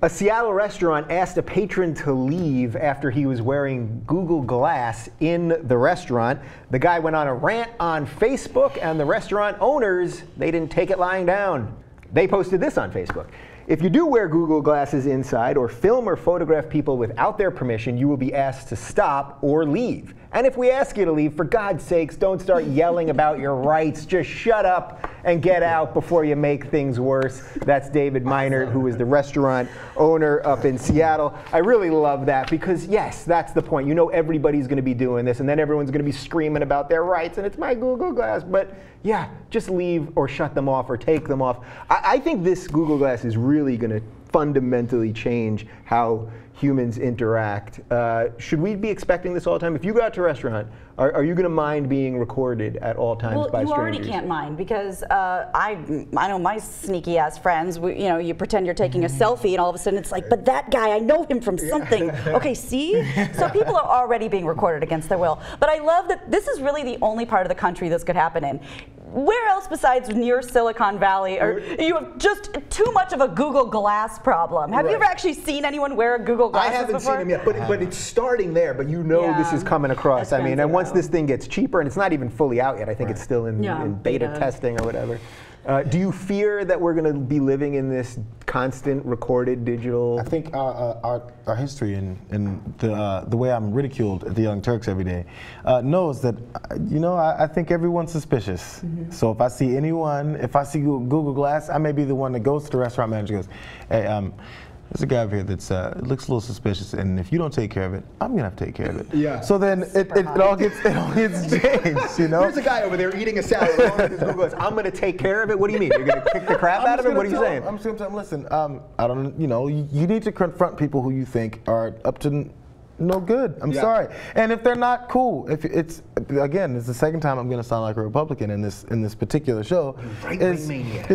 A Seattle restaurant asked a patron to leave after he was wearing Google Glass in the restaurant. The guy went on a rant on Facebook, and the restaurant owners, they didn't take it lying down. They posted this on Facebook. If you do wear Google Glasses inside or film or photograph people without their permission, you will be asked to stop or leave. And if we ask you to leave, for God's sakes, don't start yelling about your rights. Just shut up and get out before you make things worse. That's David Meinert, who is the restaurant owner up in Seattle. I really love that because, yes, that's the point. You know everybody's going to be doing this, and then everyone's going to be screaming about their rights, and it's my Google Glass. But, yeah, just leave or shut them off or take them off. I think this Google Glass is really going to fundamentally change how humans interact. Should we be expecting this all the time? If you go out to a restaurant, are you going to mind being recorded at all times by strangers? Well, you already can't mind because I know my sneaky ass friends. You pretend you're taking a selfie, and all of a sudden it's like, but that guy, I know him from something. Okay, see? So people are already being recorded against their will. But I love that this is really the only part of the country this could happen in. Where else besides near Silicon Valley are you have just too much of a Google Glass problem? Have you ever actually seen anyone wear a Google Glass before? I haven't seen them yet, but it's starting there. But this is coming across. I mean, and once this thing gets cheaper, and it's not even fully out yet. I think it's still in beta testing or whatever. Do you fear that we're going to be living in this constant recorded digital? I think our history and the way I'm ridiculed at the Young Turks every day knows that, I think everyone's suspicious. Mm-hmm. So if I see anyone, if I see Google Glass, I may be the one that goes to the restaurant manager and goes, hey, there's a guy over here that's looks a little suspicious, and if you don't take care of it, I'm gonna have to take care of it. Yeah. So then it all gets changed, you know. There's a guy over there eating a salad. I'm gonna take care of it. What do you mean? You're gonna kick the crap out of him? What are you saying? I'm saying, listen. I don't. You need to confront people who you think are up to no good. I'm sorry. And if they're not cool, if it's the second time I'm gonna sound like a Republican in this particular show. Right-wing maniac.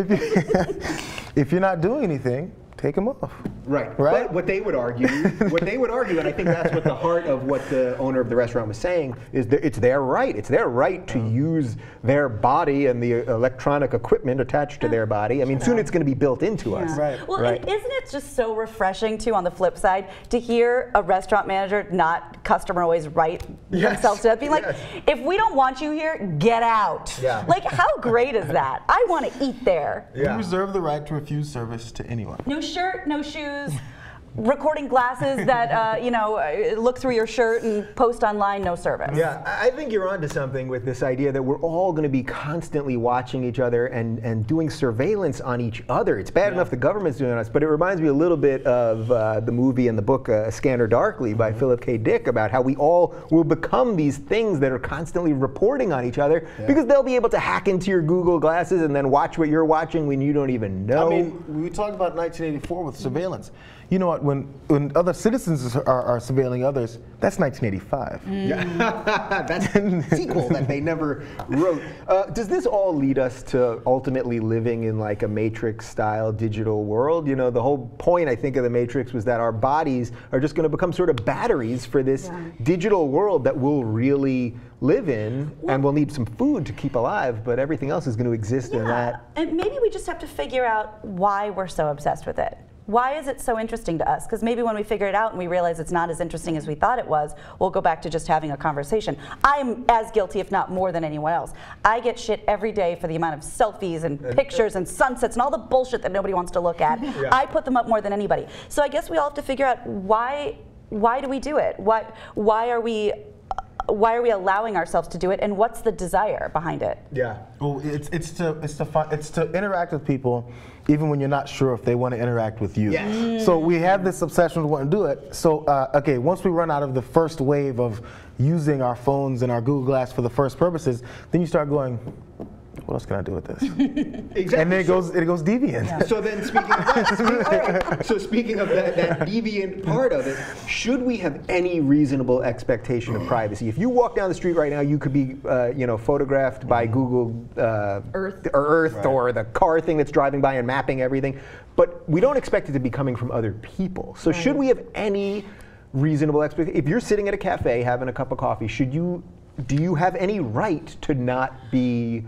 If you're not doing anything, take them off. Right. But what they would argue, and I think that's what the heart of what the owner of the restaurant was saying, is that it's their right. It's their right to use their body and the electronic equipment attached to their body. I mean, soon it's going to be built into us. Right. Well, and isn't it just so refreshing, too, on the flip side, to hear a restaurant manager, not customer always write themselves to death, being like, if we don't want you here, get out. Yeah. Like, how great is that? I want to eat there. Yeah. We reserve the right to refuse service to anyone. No shirt, no shoes, recording glasses that look through your shirt and post online, no service. Yeah, I think you're onto something with this idea that we're all going to be constantly watching each other and doing surveillance on each other. It's bad enough the government's doing it on us, but it reminds me a little bit of the movie and the book A Scanner Darkly by Philip K. Dick, about how we all will become these things that are constantly reporting on each other because they'll be able to hack into your Google Glasses and then watch what you're watching when you don't even know. I mean, we talked about 1984 with surveillance. You know what, when other citizens are surveilling others, that's 1985. Yeah. That's a sequel that they never wrote. Does this all lead us to ultimately living in like a Matrix-style digital world? You know, the whole point, I think, of the Matrix was that our bodies are just going to become sort of batteries for this digital world that we'll really live in, and we'll need some food to keep alive, but everything else is going to exist in that. And maybe we just have to figure out why we're so obsessed with it. Why is it so interesting to us? Because maybe when we figure it out and we realize it's not as interesting as we thought it was, we'll go back to just having a conversation. I'm as guilty, if not more, than anyone else. I get shit every day for the amount of selfies and pictures and sunsets and all the bullshit that nobody wants to look at. I put them up more than anybody. So I guess we all have to figure out why do we do it? Why are we allowing ourselves to do it, and what's the desire behind it? Yeah. Well, it's to interact with people, even when you're not sure if they want to interact with you. Yes. So we have this obsession with wanting to do it. So okay, once we run out of the first wave of using our phones and our Google Glass for the first purposes, then you start going, what else can I do with this? Exactly. And then it goes deviant. Yeah. So then, speaking of that deviant part of it, should we have any reasonable expectation of privacy? If you walk down the street right now, you could be, photographed by Google Earth or the car thing that's driving by and mapping everything. But we don't expect it to be coming from other people. So should we have any reasonable expectation? If you're sitting at a cafe having a cup of coffee, do you have any right to not be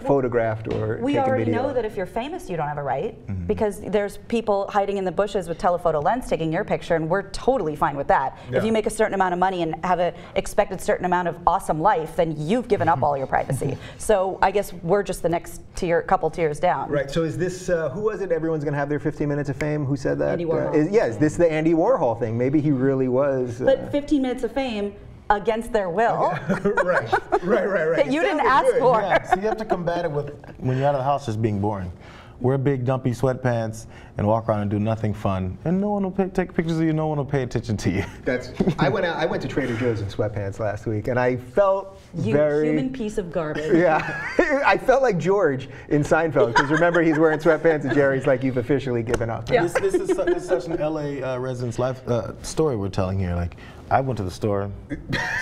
photographed or We taken already video know of. that if you're famous, you don't have a right, because there's people hiding in the bushes with telephoto lens taking your picture, and we're totally fine with that. Yeah. If you make a certain amount of money and have an expected certain amount of awesome life, then you've given up all your privacy. So I guess we're just the next tier, couple tiers down. Right. So is this who was it? Everyone's going to have their 15 minutes of fame. Who said that? Andy Warhol. Is this the Andy Warhol thing? Maybe he really was. But 15 minutes of fame against their will. right. That you It didn't sounded ask good. for. Yeah, so you have to combat it with, when you're out of the house, just being boring. Wear big dumpy sweatpants and walk around and do nothing fun, and no one will take pictures of you. No one will pay attention to you. I went to Trader Joe's in sweatpants last week, and I felt You very human piece of garbage. Yeah, I felt like George in Seinfeld, because remember he's wearing sweatpants and Jerry's like, you've officially given up. Yeah. This is such an LA resident's life story we're telling here. Like, I went to the store,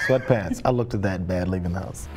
sweatpants. I looked at that bad leaving the house.